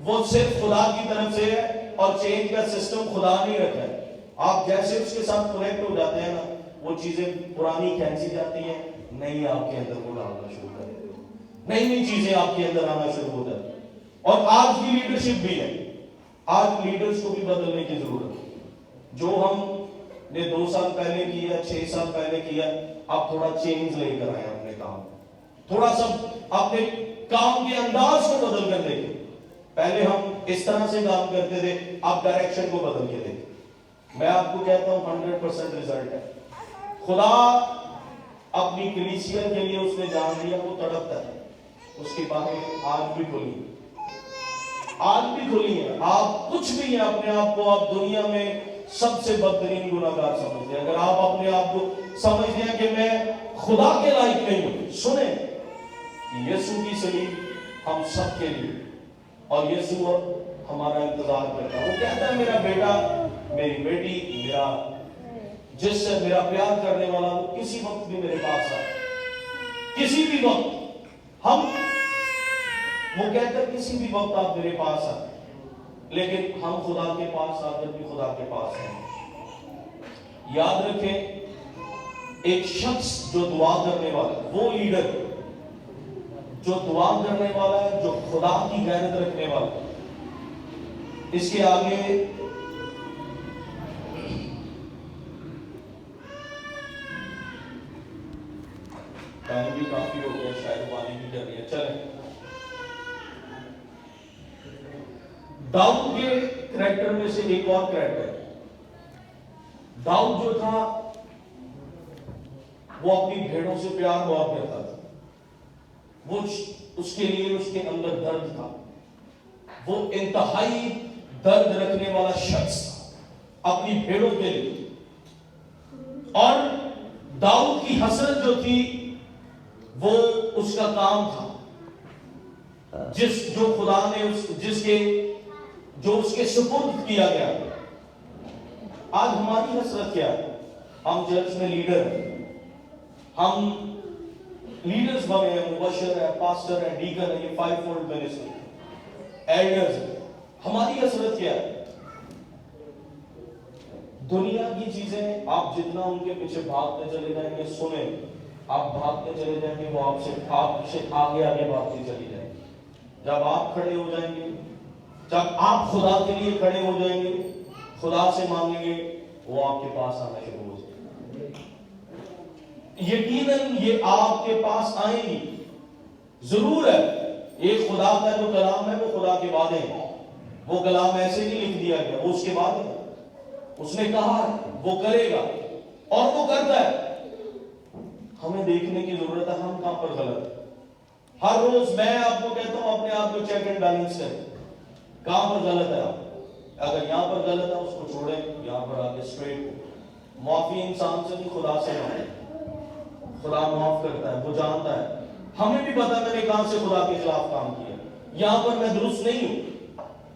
S1: وہ صرف خدا کی طرف سے ہے، اور چینج کا سسٹم خدا نہیں رکھا ہے۔ آپ جیسے اس کے ساتھ کنیکٹ ہو جاتے ہیں نا، وہ چیزیں پرانی کھینچی جاتی ہیں، نئی آپ کے اندر وہ ڈالنا شروع کر دیتے ہیں، نئی نئی چیزیں آپ کے اندر آنا شروع ہو جاتی ہیں۔ اور آج کی لیڈرشپ بھی ہے، آج لیڈرز کو بھی بدلنے کی ضرورت ہے۔ جو ہم نے 2 سال پہلے کیا، 6 سال پہلے کیا، اب تھوڑا چینج لے کر آئے اپنے کام، تھوڑا سا اپنے کام کے انداز کو بدل کر دیکھیں۔ پہلے ہم اس طرح سے کام کرتے تھے، اب ڈائریکشن کو بدل کے دیکھیں۔ میں آپ کو کہتا ہوں 100% رزلٹ ہے۔ خدا اپنی کلیسیا کے لیے اس نے جان دیا، وہ تڑپتا ہے، اس کی باتیں آج بھی کھلی ہیں۔ آپ کچھ بھی ہیں اپنے آپ کو آپ دنیا میں سب سے بدترین گناہگار سمجھتے ہیں، اگر آپ اپنے آپ کو سمجھتے ہیں کہ میں خدا کے لائق نہیں ہوں، سنیں یسوع کی صلیب ہم سب کے لیے، اور یسوع ہمارا انتظار کرتا ہے۔ وہ کہتا ہے میرا بیٹا، میری بیٹی، میرا جس سے میرا پیار کرنے والا وہ کسی وقت بھی میرے پاس آئے، کسی بھی وقت وہ کہتا ہے کسی بھی وقت آپ میرے پاس آئے، لیکن ہم خدا کے پاس آ کر بھی خدا کے پاس ہیں۔ یاد رکھیں ایک شخص جو دعا کرنے والا ہے، وہ لیڈر جو دعا کرنے والا ہے، جو خدا کی غیرت رکھنے والا ہے، اس کے آگے ٹائم بھی کافی ہو گیا، شاید پانی بھی کر لیا، چلیں۔ داؤد کے کریکٹر میں سے ایک اور کریکٹر، داؤد جو تھا وہ اپنی بھیڑوں سے پیار بہت کرتا تھا، وہ اس کے لیے اس کے اندر درد تھا، وہ انتہائی درد رکھنے والا شخص تھا اپنی بھیڑوں کے لیے، اور داؤد کی حسرت جو تھی وہ اس کا کام تھا۔ جو خدا نے جو اس کے سپرد کیا گیا. آج ہماری حسرت کیا ہے؟ ہم چرچ میں لیڈر ہیں, ہم لیڈرز بنے ہیں, مبشر ہے, پاسٹر ہے, ڈیکن ہے, یہ 5 فولڈ منسٹری, ایلڈرز ہیں. ہماری حسرت کیا ہے؟ دنیا کی چیزیں آپ جتنا ان کے پیچھے بھاگتے چلے جائیں گے, سنیں, آپ بھاگتے چلے جائیں گے, وہ آپ سے آگے آگے بھاگتے چلی جائیں گے. جب آپ کھڑے ہو جائیں گے, جب آپ خدا کے لیے کھڑے ہو جائیں گے, خدا سے مانگیں گے, وہ آپ کے پاس آنا شروع ہو جائے گا. یقیناً یہ آپ کے پاس آئیں گی, ضرور ہے. ایک خدا کا جو کلام ہے وہ خدا کے وعدے ہیں. وہ کلام ایسے نہیں لکھ دیا گیا, وہ اس کے وعدے ہیں. اس نے کہا وہ کرے گا اور وہ کرتا ہے. ہمیں دیکھنے کی ضرورت ہے ہم کہاں پر غلط ہیں. ہر روز میں آپ کو کہتا ہوں اپنے آپ کو چیک اینڈ بیلنس کریں, کہاں پر غلط ہے آپ. اگر یہاں پر غلط ہے اس کو چھوڑیں, یہاں پر آگے اسٹریٹ. معافی انسان سے نہیں, خدا سے مانگیں. خدا معاف کرتا ہے, وہ جانتا ہے. ہمیں بھی پتا میں نے کہاں سے خدا کے خلاف کام کیا, یہاں پر میں درست نہیں ہوں.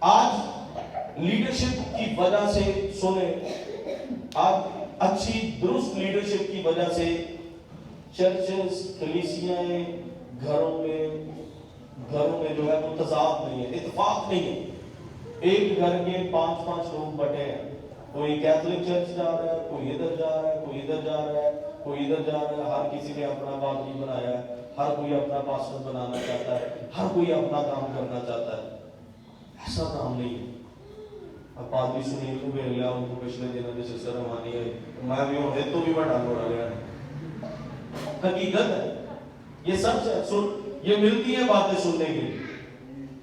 S1: آج لیڈرشپ کی وجہ سے سنیں, آج اچھی درست لیڈرشپ کی وجہ سے چرچز, کلیسیاں, گھروں میں جو ہے وہ تضاد نہیں ہے, اتفاق نہیں ہے. ایک گھر کے 5 لوگ بٹے ہیں. کوئی کیتھولک چرچ جا رہا ہے, کوئی ادھر جا رہا ہے, کوئی ادھر جا رہا ہے, کوئی ادھر جا رہا ہے. ہر کسی نے اپنا پادری بنایا ہے, ہر کوئی اپنا پاسٹر بنانا چاہتا ہے, ہر کوئی اپنا کام کرنا چاہتا ہے. ایسا کام نہیں ہے. اب پادری سنیل کو بھی لیا, ان کو پچھلے دنوں میں سسٹر روانی ہے, میں بھی ہوں تو بھی بڑا گوڑا گیا. حقیقت ہے, یہ سب سے یہ ملتی ہے باتیں سننے کے لیے,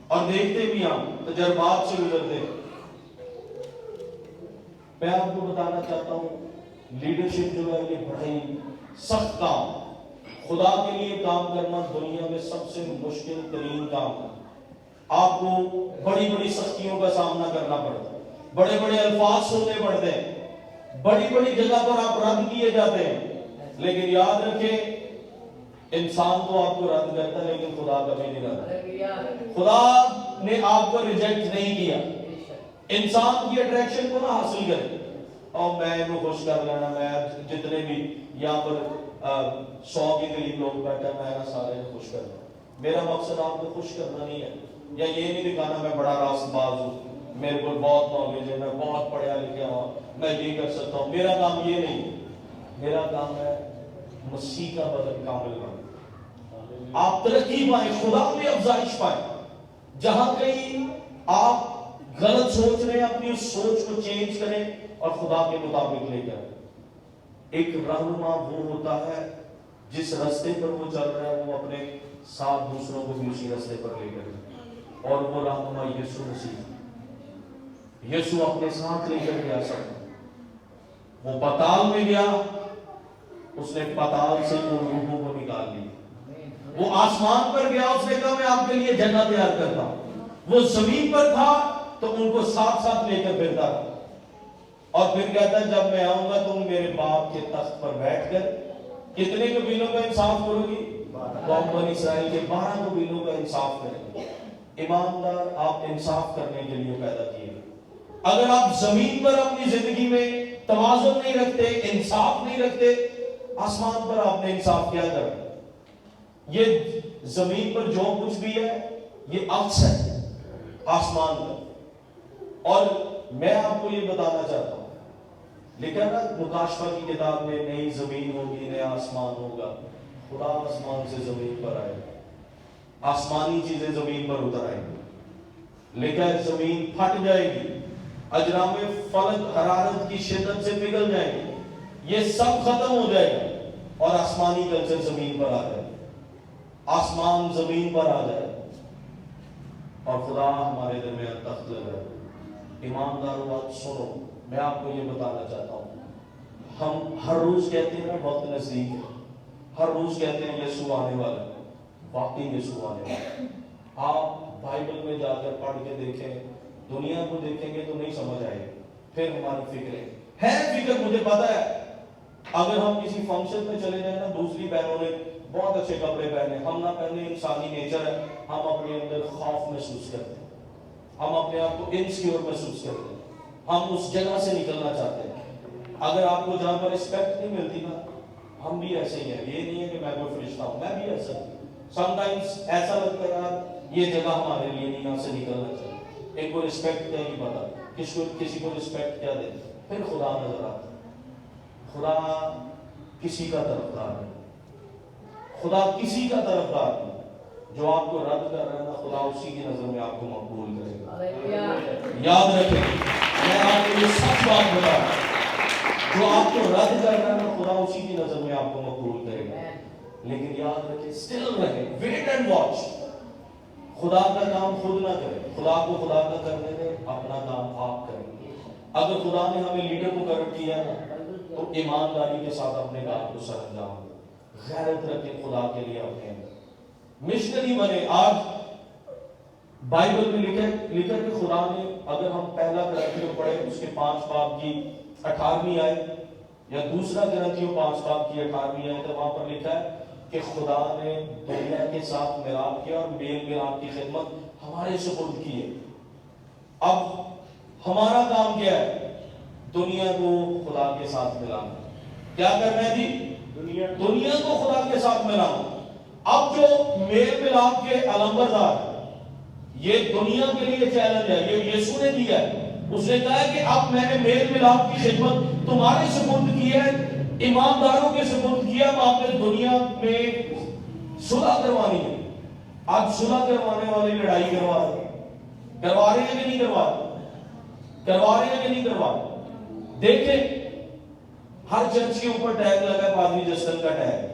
S1: اور دیکھتے بھی ہم تجربات سے گزرتے. میں آپ کو بتانا چاہتا ہوں لیڈرشپ جو ہے یہ بڑا ہی سخت کام. خدا کے لیے کام کرنا دنیا میں سب سے مشکل ترین کام ہے. آپ کو بڑی بڑی سختیوں کا سامنا کرنا پڑتا ہے, بڑے بڑے الفاظ سننے پڑتے ہیں, بڑی بڑی جگہ پر آپ رد کیے جاتے ہیں. لیکن یاد رکھیں, انسان تو آپ کو رد کرتا ہے لیکن خدا کبھی نہیں رد. خدا نے آپ کو ریجیکٹ نہیں کیا. انسان کی اٹریکشن کو نہ حاصل کرے اور میں انہوں خوش کر لینا, میں جتنے بھی یہاں پر 100 کے قریب لوگ بیٹھے میں نہ سارے خوش کر لوں. میرا مقصد آپ کو خوش کرنا نہیں ہے, یا یہ نہیں دکھانا میں بڑا راست باز ہوں, میرے کو بہت نالج ہے, میں بہت پڑھا لکھا ہوں, میں یہ کر سکتا ہوں. میرا کام یہ نہیں, میرا کام ہے مسیح کا بدن کامل بننا. آپ ترقی پائیں, خدا میں افزائش پائیں. جہاں کہیں آپ غلط سوچ رہے ہیں, اپنی اس سوچ کو چینج کریں اور خدا کے مطابق لے کر. ایک رہنما وہ ہوتا ہے جس راستے پر وہ چل رہا ہے, وہ اپنے ساتھ دوسروں کو بھی اسی راستے پر لے کر, اور وہ رہنما یسوع مسیح. یسوع اپنے ساتھ لے کر گیا سب. وہ پتال میں گیا, اس نے پتال سے ان روحوں کو نکال لیا. وہ آسمان پر گیا, اس نے کہا میں آپ کے لیے جگہ تیار کرتا ہوں. وہ زمین پر تھا تو ان کو ساتھ ساتھ لے کر پھرتا تھا, اور پھر کہتا ہے جب میں آؤں گا تم میرے باپ کے تخت پر بیٹھ کر کتنے قبیلوں کا انصاف کرو گی؟ قوم بنی اسرائیل کے 12 قبیلوں کا انصاف کریں گے. ایماندار آپ انصاف کرنے کے لیے پیدا کیے. اگر آپ زمین پر اپنی زندگی میں توازن نہیں رکھتے, انصاف نہیں رکھتے, آسمان پر آپ نے انصاف کیا کرنا. یہ زمین پر جو کچھ بھی ہے یہ عکس ہے آسمان کا. اور میں آپ کو یہ بتانا چاہتا ہوں, لکھا نا مکاشفہ کی کتاب میں, نئی زمین ہوگی نیا آسمان ہوگا. خدا آسمان سے زمین پر آئے گا, آسمانی چیزیں زمین پر اتر آئیں گی. لکھا ہے زمین پھٹ جائے گی, اجرام فلک حرارت کی شدت سے پگھل جائیں گے, یہ سب ختم ہو جائے گا اور آسمانی کلچر زمین پر آ جائے گا. آسمان زمین پر آ جائے اور خدا ہمارے درمیان تخت لگائے. ایمانداروں بات سنو, میں آپ کو یہ بتانا چاہتا ہوں, ہم ہر روز کہتے ہیں نا وقت نزدیک ہے, ہر روز کہتے ہیں یسوع آنے والا ہے. واقعی یسوع آنے والا ہے. آپ بائبل میں جا کر پڑھ کے دیکھیں, دنیا کو دیکھیں گے تو نہیں سمجھ آئے گی. پھر ہماری فکر مجھے پتا ہے, اگر ہم کسی فنکشن میں چلے جائیں نا, دوسری بہنوں نے بہت اچھے کپڑے پہنے، ہم نہ پہنے، انسانی نیچر ہے، ہم اپنے اندر خوف محسوس کرتے ہیں، ہم اپنے آپ کو انسیکیور محسوس کرتے ہیں، ہم اس جگہ سے نکلنا چاہتے ہیں۔ اگر آپ کو جہاں پر رسپیکٹ نہیں ملتی نا، ہم بھی ایسے ہی ہیں، یہ نہیں ہے کہ میں کوئی فرشتہ ہوں، میں بھی ایسا ہوں۔ سم ٹائمز ایسا لگتا ہے یار یہ جگہ ہمارے لیے نہیں، یہاں سے نکلنا چاہیے۔ ایک کو رسپیکٹ کیا نہیں پتا، کسی کو رسپیکٹ کیا دے، پھر خدا نظر آتا ہے۔ خدا کسی کا طرفدار نہیں، خدا کسی کا طرفدار نہیں۔ جو آپ کو رد کر رہا ہے نا، خدا اسی کی نظر میں آپ کو مقبول کرے گا۔ یاد رکھیں، میں آپ کو یہ سچ بات بتا رہا ہوں، جو آپ کو رد کر رہا ہے نا، خدا اسی کی نظر میں آپ کو مقبول کرے گا۔ لیکن یاد رکھیں، اسٹل رہے، ویٹ اینڈ واچ۔ خدا کا کام خود نہ کرے، خدا کو خدا کا کرنے دے، اپنا کام آپ کریں۔ اگر خدا نے ہمیں لیڈر مقرر کیا نا، تو ایمانداری کے ساتھ اپنے کام کو سر انجام دیں، غیرت رکھیں خدا کے لیے اپنے اندر، مشنری بنے۔ آج بائبل میں لکھا کہ خدا نے، اگر ہم پہلا کرنتھیوں پڑھیں اس کے 5 باب کی 18ویں آیت، یا دوسرا کرنتھیوں 5 باب کی 18ویں آیت، تو وہاں پر لکھا ہے کہ خدا نے دنیا کے ساتھ میلاد کیا اور میل میلاد کی خدمت ہمارے سپرد کی ہے۔ اب ہمارا کام کیا ہے؟ دنیا کو خدا کے ساتھ ملانا۔ کیا کرنا ہے جی؟ دنیا کو خدا کے ساتھ ملانا۔ اب جو میل ملاپ کے علمبردار، یہ دنیا کے لیے چیلنج ہے، یہ یسوع نے دیا ہے۔ اس نے کہا ہے کہ اب میں نے میل ملاپ کی خدمت تمہارے سپرد کی ہے، ایمانداروں کے سپرد کیا، اب آپ نے دنیا میں صلح کروانی ہے۔ آج صلح کروانے والے لڑائی کروا رہے ہیں، کروا رہے ہیں کہ نہیں کروا رہے؟ کروا رہے ہیں کہ نہیں کروا رہے؟ دیکھیں، ہر چرچ کے اوپر ٹیگ لگا ہے پادری جسٹن کا ٹیگ۔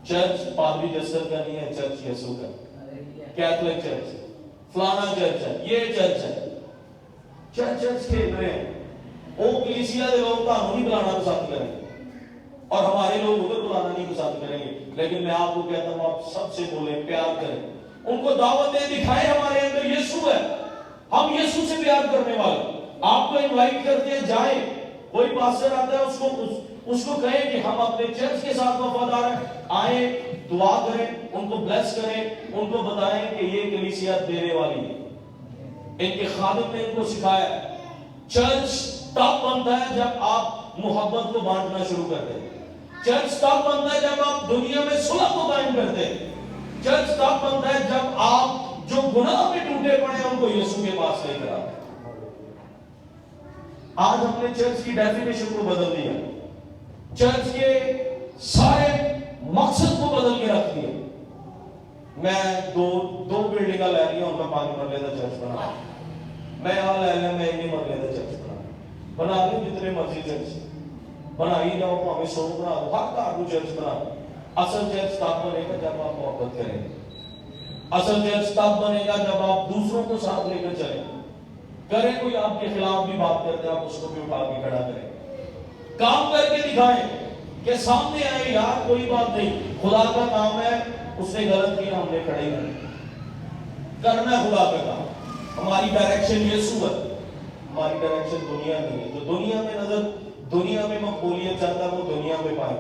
S1: چرچ پادری جسٹن کا نہیں ہے، چرچ یسوع کا، کیتھولک چرچ، فلانا چرچ ہے، یہ چرچ ہے۔ چرچ کھیل رہے ہیں، وہ کلیسیا کے لوگ تانوں نہیں بلانا پسند کریں گے اور ہمارے لوگ ادھر بلانا نہیں پسند کریں گے، لیکن میں آپ کو کہتا ہوں آپ سب سے بولیں، پیار کریں، ان کو دعوت دیں، دکھائیں ہمارے اندر یسوع ہے، ہم یسوع سے پیار کرنے والے۔ آپ کو انوائٹ کرتے ہیں، جائیں، کوئی پاسٹر آتا ہے اس کو کہیں کہ ہم اپنے چرچ کے ساتھ وفادار ہیں، آئیں، دعا کریں، ان کو بلیس کریں، ان کو بتائیں کہ یہ کلیسیا دینے والی ہے۔ ان کے خادم نے ان کو سکھایا ہے، چرچ تب بنتا ہے جب آپ محبت کو بانٹنا شروع کرتے ہیں، چرچ تب بنتا ہے جب آپ دنیا میں صلح کو قائم کرتے ہیں، چرچ تب بنتا ہے جب آپ جو گناہ میں ٹوٹے پڑے ہیں ان کو یسوع کے پاس لے کر آتے ہیں۔ آج ہم نے چرچ کی ڈیفینیشن کو بدل دیا، چرچ کے سارے مقصد کو بدل کے رکھ دیا۔ میں دو بلڈنگاں لے لیا، ان کا 5 مرلے کا چرچ بنا، میں یہاں لے لیا، میں 1 مرلے کا چرچ بنا لیں، جتنے مرضی چرچ بنا ہی جاؤ، ہمیں 100 بنا دو، ہر کار کو چرچ بنا دو۔ اصل چرچ تب بنے گا جب آپ محبت کریں گے، اصل چرچ تب بنے گا جب آپ دوسروں کو ساتھ لے کر چلیں، کریں کوئی آپ کے خلاف بھی بات کرتے ہیں آپ اس کو بھی اٹھا کے کھڑا کریں، کام کر کے دکھائیں کہ سامنے آئے، یار کوئی بات نہیں، خدا کا کام ہے، اس نے غلط کیا، ہم نے کھڑے کرنا ہے خدا کا کام۔ ہماری ڈائریکشن یسوع ہے، ہماری ڈائریکشن دنیا نہیں ہے۔ جو دنیا میں نظر، دنیا میں مقبولیت چاہتا ہے وہ دنیا میں پائے،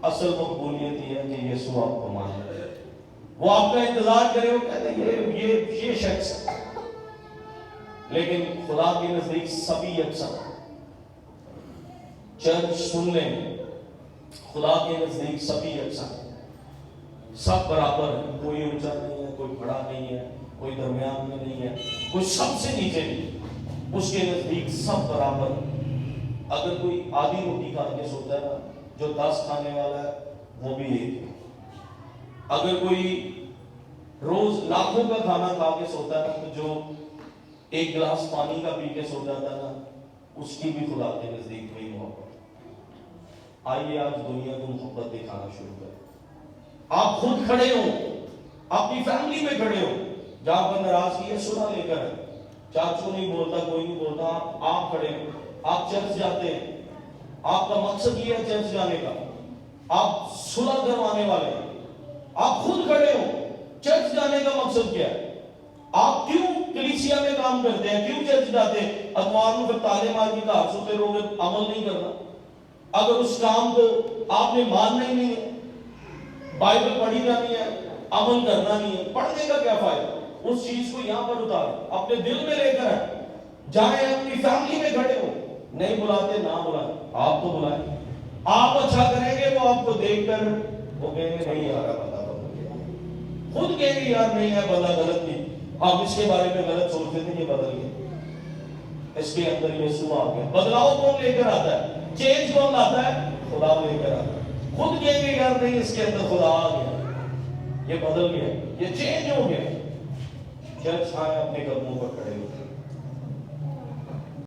S1: اصل مقبولیت یہ ہے کہ یسوع آپ کو مانے، وہ آپ کا انتظار کرے، وہ کہتے ہیں یہ شخص ہے، لیکن خدا کے نزدیک سبھی یکساں۔ چرچ سن لیں، خدا کے نزدیک سبھی یکساں، سب برابر ہے، کوئی اونچا نہیں ہے، کوئی بڑا نہیں ہے، کوئی درمیان میں نہیں ہے، کوئی سب سے نیچے نہیں، اس کے نزدیک سب برابر۔ اگر کوئی آدھی روٹی کھا کے سوتا ہے نا، جو 10 کھانے والا ہے وہ بھی ایک ہے۔ اگر کوئی روز لاکھوں کا کھانا کھا کے سوتا ہے نا، تو جو 1 گلاس پانی کا پی کے سو جاتا ہے نا، اس کی بھی خدا کے نزدیک وہی محبت۔ آئیے آج دنیا کو محبت دکھانا شروع کریں۔ آپ خود کھڑے ہو، اپنی فیملی میں کھڑے ہو، جہاں پر ناراضگی ہے صلح لے کر، چاچو نہیں بولتا، کوئی نہیں بولتا، آپ کھڑے ہو، آپ چرچ جاتے ہیں، آپ کا مقصد یہ ہے چرچ جانے کا، آپ صلح کروانے والے ہیں، آپ خود کھڑے ہو، چرچ جانے کا مقصد کیا ہے؟ آپ کیوں کلیسیا میں کام کرتے ہیں، کیوں چرچ جاتے ہیں؟ اتوار میں پھر تالے مار کے گھر سوتے رہو گے، عمل نہیں کرنا۔ اگر اس کام کو آپ نے ماننا ہی نہیں ہے، بائبل پڑھی جانی ہے، عمل کرنا نہیں ہے، پڑھنے کا کیا فائدہ؟ اس چیز کو یہاں پر اتاریں، اپنے دل میں لے کر آئیں، جائیں اپنی فیملی میں کھڑے ہو، نہیں بلاتے نہ بلائیں، آپ تو بلائیں، آپ اچھا کریں گے وہ آپ کو دیکھ کر وہ کہیں گے نہیں یار بندہ بدل گیا، خود کہیں گے یار نہیں ہے بندہ غلط نہیں، آپ اس کے بارے میں غلط سوچتے تھے یہ بدل گیا، اس کے اندر یسوع آ گیا۔ بدلاؤ کون لے کر آتا ہے؟ چینج کون لاتا ہے؟ خدا لے کر آتا ہے۔ خود کہیں گے یار نہیں اس کے اندر خدا آ گیا، یہ بدل گیا، یہ چینج ہو گیا۔ چرچ آئے اپنے قدموں پر کھڑے ہو۔